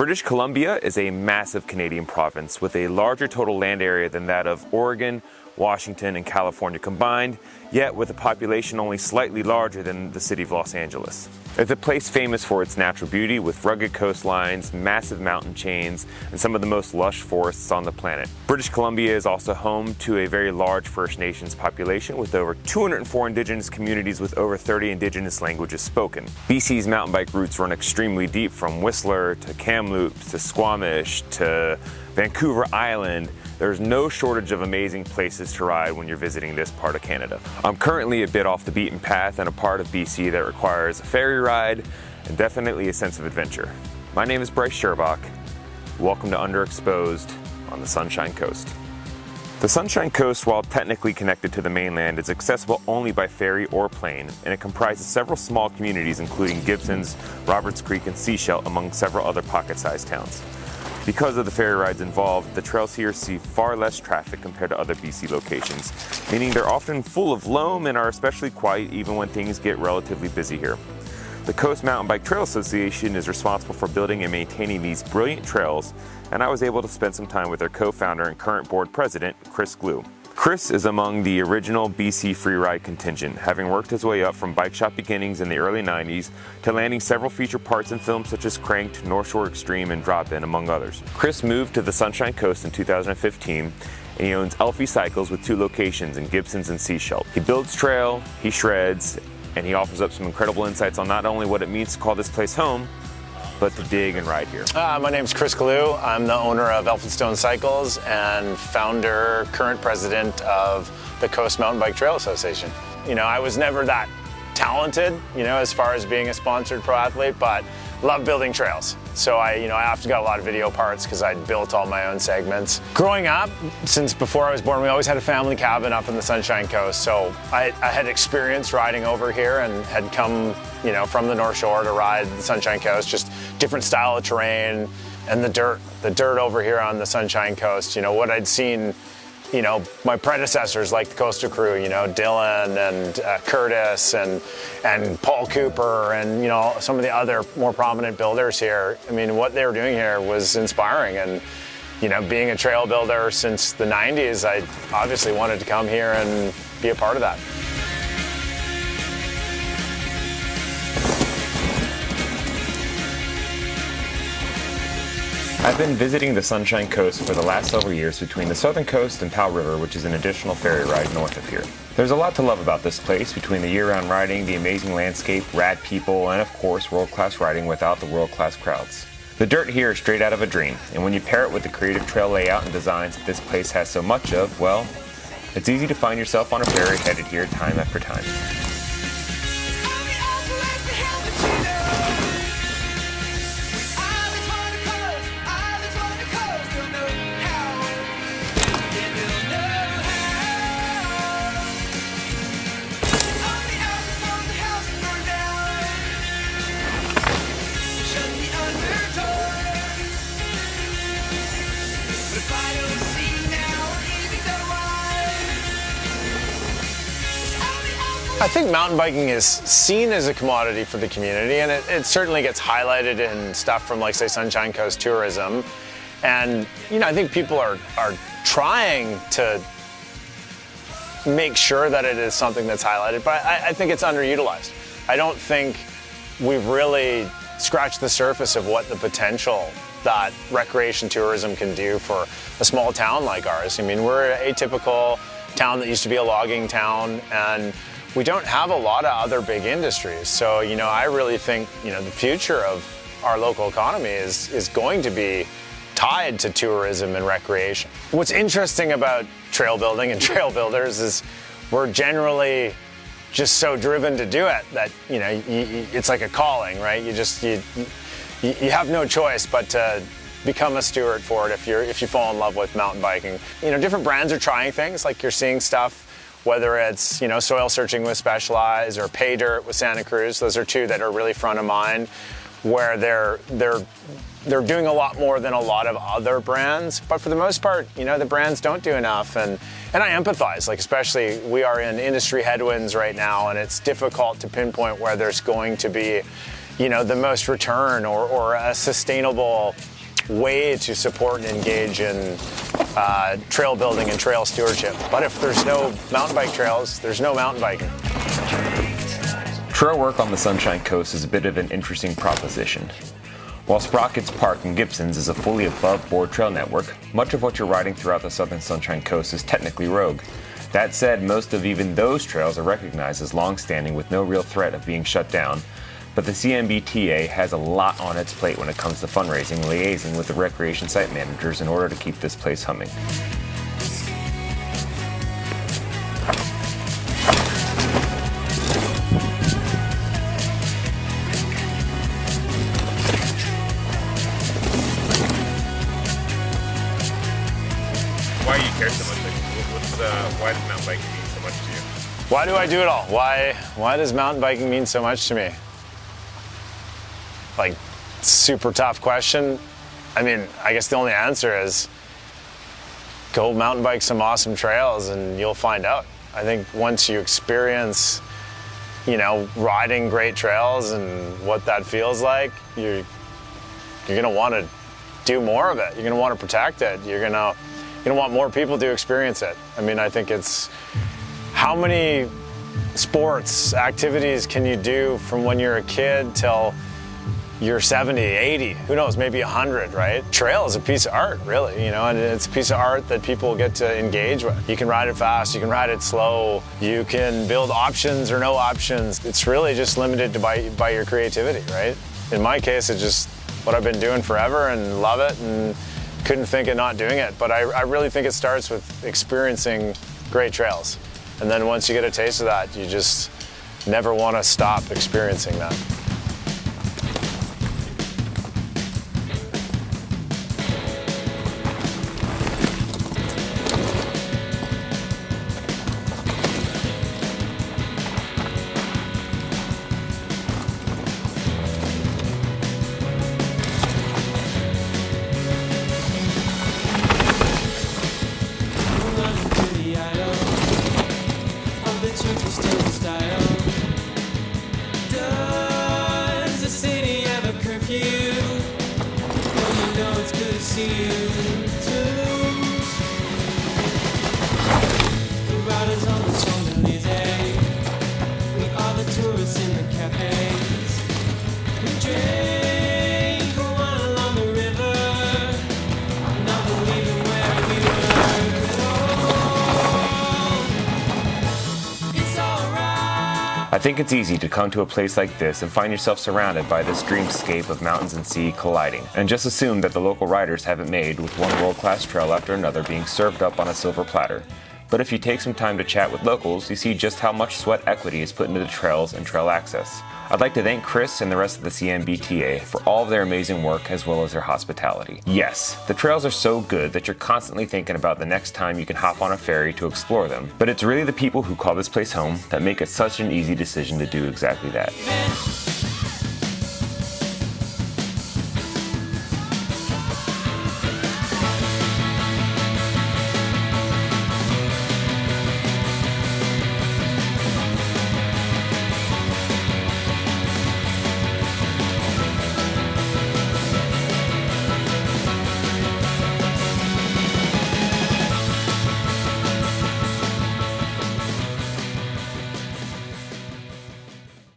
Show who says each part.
Speaker 1: British Columbia is a massive Canadian province with a larger total land area than that of Oregon, Washington, and California combined, yet with a population only slightly larger than the city of Los Angeles. It's a place famous for its natural beauty with rugged coastlines, massive mountain chains, and some of the most lush forests on the planet. British Columbia is also home to a very large First Nations population with over 204 Indigenous communities with over 30 Indigenous languages spoken. BC's mountain bike routes run extremely deep from Whistler to Kamloops to Squamish to Vancouver Island. There's no shortage of amazing places to ride when you're visiting this part of Canada. I'm currently a bit off the beaten path and a part of BC that requires a ferry ride and definitely a sense of adventure. My name is Brice Shirbach. Welcome to Underexposed on the Sunshine Coast. The Sunshine Coast, while technically connected to the mainland, is accessible only by ferry or plane, and it comprises several small communities including Gibsons, Roberts Creek, and Seashell, among several other pocket-sized towns. Because of the ferry rides involved, the trails here see far less traffic compared to other BC locations, meaning they're often full of loam and are especially quiet even when things get relatively busy here. The Coast Mountain Bike Trail Association is responsible for building and maintaining these brilliant trails, and I was able to spend some time with their co-founder and current board president, Chris Glue. Chris is among the original BC freeride contingent, having worked his way up from bike shop beginnings in the early 90s to landing several feature parts in films such as Cranked, North Shore Extreme, and Drop In, among others. Chris moved to the Sunshine Coast in 2015, and he owns Elfie Cycles with 2 locations in Gibsons and Seashell. He builds trail, he shreds, and he offers up some incredible insights on not only what it means to call this place home, but to dig and ride here.
Speaker 2: My name's Chris Glue. I'm the owner of Elphinstone Cycles and founder, current president of the Coast Mountain Bike Trail Association. You know, I was never that talented, you know, as far as being a sponsored pro athlete, but love building trails. So I often got a lot of video parts because I'd built all my own segments. Growing up, since before I was born, we always had a family cabin up in the Sunshine Coast. So I had experience riding over here and had come, you know, from the North Shore to ride the Sunshine Coast, just different style of terrain and the dirt over here on the Sunshine Coast. You know, what I'd seen, you know, my predecessors like the Coastal Crew, you know, Dylan and Curtis and Paul Cooper and, you know, some of the other more prominent builders here. I mean, what they were doing here was inspiring. And, you know, being a trail builder since the 90s, I obviously wanted to come here and be a part of that.
Speaker 1: I've been visiting the Sunshine Coast for the last several years between the Southern Coast and Powell River, which is an additional ferry ride north of here. There's a lot to love about this place, between the year-round riding, the amazing landscape, rad people, and of course world-class riding without the world-class crowds. The dirt here is straight out of a dream, and when you pair it with the creative trail layout and designs that this place has so much of, well, it's easy to find yourself on a ferry headed here time after time.
Speaker 2: I think mountain biking is seen as a commodity for the community, and it certainly gets highlighted in stuff from, like, say, Sunshine Coast tourism. And, you know, I think people are trying to make sure that it is something that's highlighted, but I think it's underutilized. I don't think we've really scratched the surface of what the potential that recreation tourism can do for a small town like ours. I mean, we're an atypical town that used to be a logging town, and we don't have a lot of other big industries. So, you know, I really think, you know, the future of our local economy is going to be tied to tourism and recreation. What's interesting about trail building and trail builders is we're generally just so driven to do it that, you know, it's like a calling, right? You have no choice but to become a steward for it if you fall in love with mountain biking. You know, different brands are trying things, like you're seeing stuff, whether it's, you know, soil searching with Specialized or Pay Dirt with Santa Cruz. Those are 2 that are really front of mind, where they're doing a lot more than a lot of other brands. But for the most part, you know, the brands don't do enough. And I empathize, like, especially we are in industry headwinds right now, and it's difficult to pinpoint where there's going to be the most return or a sustainable way to support and engage in trail building and trail stewardship. But if there's no mountain bike trails, there's no mountain biking.
Speaker 1: Trail work on the Sunshine Coast is a bit of an interesting proposition. While Sprockets Park in Gibsons is a fully above-board trail network, much of what you're riding throughout the southern Sunshine Coast is technically rogue. That said, most of even those trails are recognized as long-standing with no real threat of being shut down. But the CMBTA has a lot on its plate when it comes to fundraising and liaising with the recreation site managers in order to keep this place humming. Why do you care so much? Why does mountain biking mean so much to you?
Speaker 2: Why do I do it all? Why does mountain biking mean so much to me? Like, super tough question. I mean, I guess the only answer is go mountain bike some awesome trails and you'll find out. I think once you experience, riding great trails and what that feels like, you're gonna want to do more of it. You're gonna want to protect it. You're gonna want more people to experience it. I mean, I think it's how many sports, activities can you do from when you're a kid till you're 70, 80, who knows, maybe 100, right? Trail is a piece of art, really, and it's a piece of art that people get to engage with. You can ride it fast, you can ride it slow, you can build options or no options. It's really just limited by your creativity, right? In my case, it's just what I've been doing forever and love it and couldn't think of not doing it. But I really think it starts with experiencing great trails. And then once you get a taste of that, you just never want to stop experiencing that.
Speaker 1: I think it's easy to come to a place like this and find yourself surrounded by this dreamscape of mountains and sea colliding, and just assume that the local riders have it made with one world-class trail after another being served up on a silver platter. But if you take some time to chat with locals, you see just how much sweat equity is put into the trails and trail access. I'd like to thank Chris and the rest of the CMBTA for all of their amazing work as well as their hospitality. Yes, the trails are so good that you're constantly thinking about the next time you can hop on a ferry to explore them, but it's really the people who call this place home that make it such an easy decision to do exactly that.